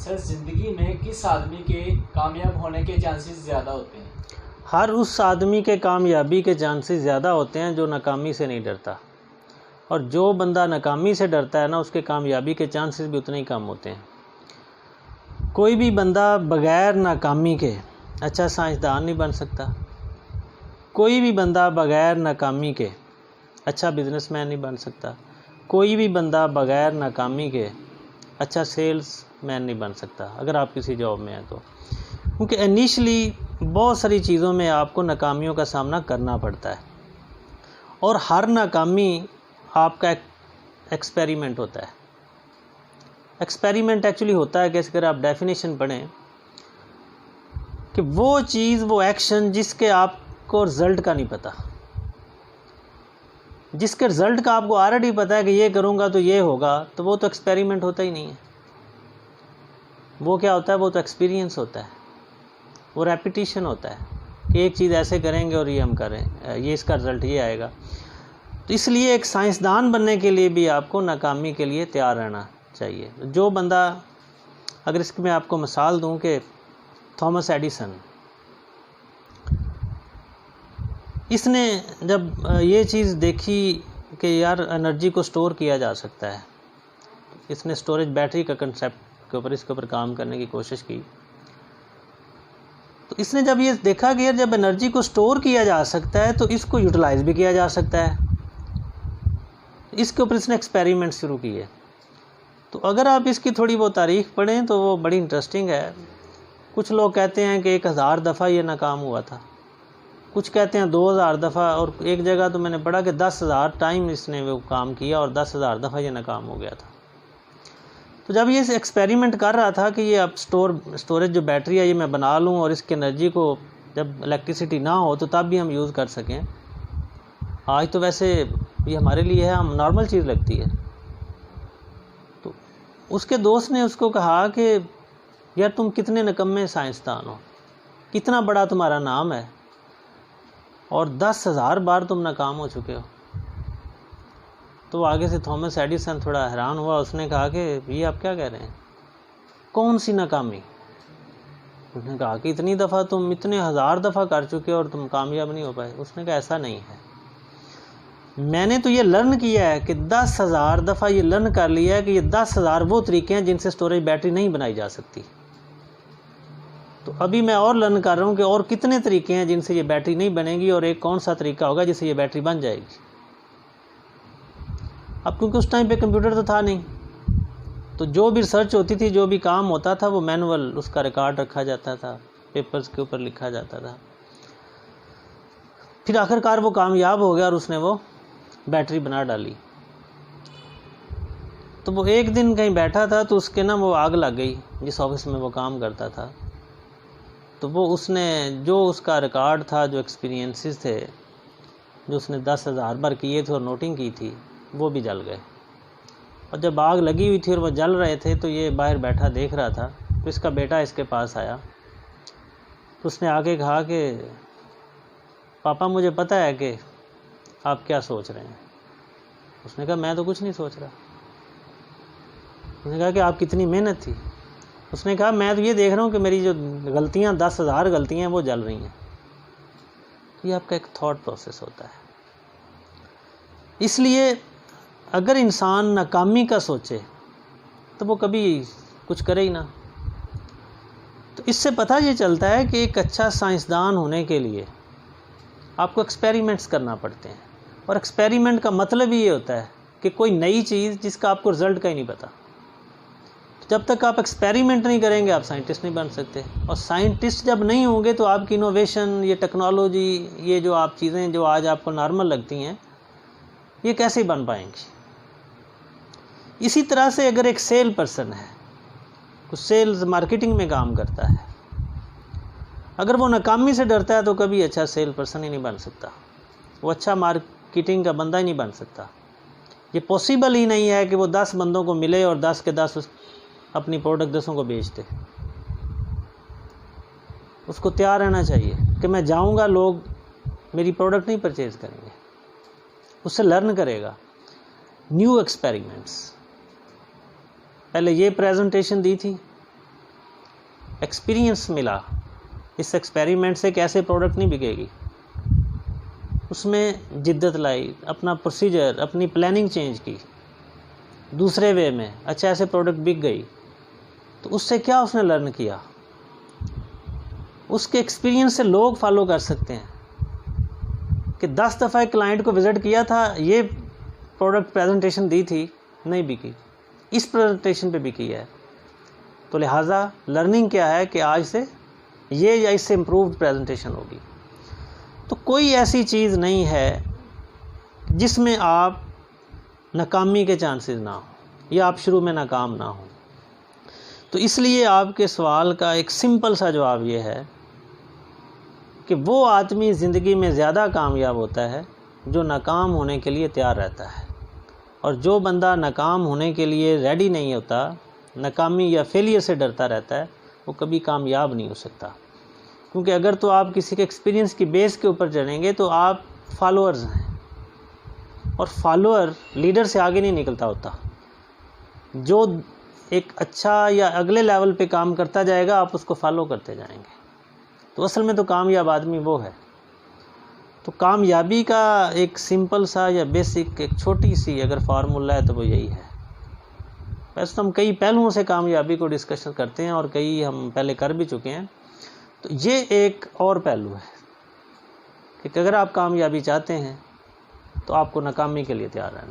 Sir ज़िंदगी में किस आदमी के कामयाब होने के चांसेस ज़्यादा होते हैं? हर उस आदमी के कामयाबी के चांसेस ज़्यादा होते हैं जो नाकामी से नहीं डरता, और जो बंदा नाकामी से डरता है ना, उसके कामयाबी के चांसेस भी उतने ही कम होते हैं। कोई भी बंदा बग़ैर नाकामी के अच्छा साइंसदान नहीं बन सकता। कोई भी बंदा बग़ैर नाकामी के अच्छा बिजनेसमैन नहीं बन सकता। कोई भी बंदा बग़ैर नाकामी के अच्छा सेल्समैन नहीं बन सकता अगर आप किसी जॉब में हैं तो, क्योंकि इनिशियली बहुत सारी चीज़ों में आपको नाकामियों का सामना करना पड़ता है, और हर नाकामी आपका एक्सपेरिमेंट होता है। एक्सपेरिमेंट एक्चुअली होता है कि अगर आप डेफिनेशन पढ़ें कि वो चीज़, वो एक्शन जिसके आपको रिज़ल्ट का नहीं पता, जिसके रिज़ल्ट का आपको ऑलरेडी पता है कि ये करूँगा तो ये होगा, तो वो तो एक्सपेरिमेंट होता ही नहीं है। वो क्या होता है? वो तो एक्सपीरियंस होता है, वो रेपिटिशन होता है कि एक चीज़ ऐसे करेंगे और ये हम करें, ये इसका रिज़ल्ट ये आएगा। तो इसलिए एक साइंसदान बनने के लिए भी आपको नाकामी के लिए तैयार रहना चाहिए। जो बंदा, अगर इसकी मैं आपको मिसाल दूं कि थॉमस एडिसन, इसने जब ये चीज़ देखी कि यार एनर्जी को स्टोर किया जा सकता है, इसने स्टोरेज बैटरी का कंसेप्ट के ऊपर, इसके ऊपर काम करने की कोशिश की। तो इसने जब ये देखा कि यार जब एनर्जी को स्टोर किया जा सकता है तो इसको यूटिलाइज भी किया जा सकता है, इसके ऊपर इसने एक्सपेरिमेंट शुरू किए। तो अगर आप इसकी थोड़ी बहुत तारीख पढ़ें तो वो बड़ी इंटरेस्टिंग है। कुछ लोग कहते हैं कि 1000 दफ़ा ये नाकाम हुआ था, कुछ कहते हैं 2000 दफ़ा, और एक जगह तो मैंने पढ़ा कि 10,000 टाइम इसने वो काम किया और 10,000 दफ़ा ये नाकाम हो गया था। तो जब ये एक्सपेरिमेंट कर रहा था कि ये अब स्टोरेज जो बैटरी है ये मैं बना लूँ और इसकी एनर्जी को जब इलेक्ट्रिसिटी ना हो तो तब भी हम यूज़ कर सकें। आज तो वैसे ये हमारे लिए है, हम नॉर्मल चीज़ लगती है। तो उसके दोस्त ने उसको कहा कि यार तुम कितने निकम्मे साइंसदान हो, कितना बड़ा तुम्हारा नाम है और 10,000 बार तुम नाकाम हो चुके हो। तो आगे से थॉमस एडिसन थोड़ा हैरान हुआ। उसने कहा कि ये आप क्या कह रहे हैं, कौन सी नाकामी? उसने कहा कि इतनी दफ़ा तुम इतने 1000 दफ़ा कर चुके हो और तुम कामयाब नहीं हो पाए। उसने कहा ऐसा नहीं है, मैंने तो ये लर्न किया है कि 10,000 दफ़ा ये लर्न कर लिया है कि ये 10,000 वो तरीके हैं जिनसे स्टोरेज बैटरी नहीं बनाई जा सकती। तो अभी मैं और लर्न कर रहा हूँ कि और कितने तरीके हैं जिनसे ये बैटरी नहीं बनेगी, और एक कौन सा तरीका होगा जिससे ये बैटरी बन जाएगी। अब क्योंकि उस टाइम पे कंप्यूटर तो था नहीं, तो जो भी रिसर्च होती थी, जो भी काम होता था, वो मैनुअल उसका रिकॉर्ड रखा जाता था, पेपर्स के ऊपर लिखा जाता था। फिर आखिरकार वो कामयाब हो गया और उसने वो बैटरी बना डाली। तो वो एक दिन कहीं बैठा था तो उसके ना वो आग लग गई जिस ऑफिस में वो काम करता था। तो वो उसने जो उसका रिकॉर्ड था, जो एक्सपीरियंसेस थे, जो उसने 10,000 बार किए थे और नोटिंग की थी, वो भी जल गए। और जब आग लगी हुई थी और वो जल रहे थे तो ये बाहर बैठा देख रहा था। तो इसका बेटा इसके पास आया, तो उसने आके कहा कि पापा मुझे पता है कि आप क्या सोच रहे हैं। उसने कहा मैं तो कुछ नहीं सोच रहा। उसने कहा कि आप कितनी मेहनत थी। उसने कहा मैं तो ये देख रहा हूँ कि मेरी जो गलतियाँ 10,000 गलतियाँ हैं वो जल रही हैं। तो ये आपका एक थॉट प्रोसेस होता है। इसलिए अगर इंसान नाकामी का सोचे तो वो कभी कुछ करे ही ना। तो इससे पता ये चलता है कि एक अच्छा साइंसदान होने के लिए आपको एक्सपेरिमेंट्स करना पड़ते हैं, और एक्सपेरिमेंट का मतलब ही ये होता है कि कोई नई चीज़ जिसका आपको रिज़ल्ट का ही नहीं पता। तो जब तक आप एक्सपेरिमेंट नहीं करेंगे आप साइंटिस्ट नहीं बन सकते, और साइंटिस्ट जब नहीं होंगे तो आपकी इनोवेशन, ये टेक्नोलॉजी, ये जो आप चीज़ें जो आज आपको नॉर्मल लगती हैं, ये कैसे बन पाएंगी। इसी तरह से अगर एक सेल पर्सन है, कुछ सेल्स मार्केटिंग में काम करता है, अगर वो नाकामी से डरता है तो कभी अच्छा सेल पर्सन ही नहीं बन सकता, वो अच्छा मार्केटिंग का बंदा ही नहीं बन सकता। ये पॉसिबल ही नहीं है कि वो 10 बंदों को मिले और 10 के 10 अपनी प्रोडक्ट 10 को बेच दे। उसको तैयार रहना चाहिए कि मैं जाऊंगा, लोग मेरी प्रोडक्ट नहीं परचेज़ करेंगे, उससे लर्न करेगा। न्यू एक्सपेरिमेंट्स, पहले ये प्रेजेंटेशन दी थी, एक्सपीरियंस मिला, इस एक्सपेरिमेंट से कैसे प्रोडक्ट नहीं बिकेगी, उसमें जिद्दत लाई, अपना प्रोसीजर, अपनी प्लानिंग चेंज की दूसरे वे में, अच्छा ऐसे प्रोडक्ट बिक गई, तो उससे क्या उसने लर्न किया, उसके एक्सपीरियंस से लोग फॉलो कर सकते हैं कि 10 दफ़ा एक क्लाइंट को विज़िट किया था, ये प्रोडक्ट प्रेजेंटेशन दी थी, नहीं बिकी, इस प्रेजेंटेशन पे बिकी है। तो लिहाजा लर्निंग क्या है कि आज से ये या इससे इम्प्रूव्ड प्रेजेंटेशन होगी। तो कोई ऐसी चीज़ नहीं है जिसमें आप नाकामी के चांसेस ना हो या आप शुरू में नाकाम ना हो। तो इसलिए आपके सवाल का एक सिंपल सा जवाब ये है कि वो आदमी ज़िंदगी में ज़्यादा कामयाब होता है जो नाकाम होने के लिए तैयार रहता है, और जो बंदा नाकाम होने के लिए रेडी नहीं होता, नाकामी या फेलियर से डरता रहता है, वो कभी कामयाब नहीं हो सकता। क्योंकि अगर तो आप किसी के एक्सपीरियंस की बेस के ऊपर चलेंगे तो आप फॉलोअर्स हैं, और फॉलोअर लीडर से आगे नहीं निकलता होता। जो एक अच्छा या अगले लेवल पे काम करता जाएगा, आप उसको फॉलो करते जाएंगे। तो असल में तो कामयाब आदमी वो है। तो कामयाबी का एक सिंपल सा या बेसिक एक छोटी सी अगर फार्मूला है तो वो यही है। वैसे तो हम कई पहलुओं से कामयाबी को डिस्कशन करते हैं और कई हम पहले कर भी चुके हैं। तो ये एक और पहलू है कि अगर आप कामयाबी चाहते हैं तो आपको नाकामी के लिए तैयार रहना है।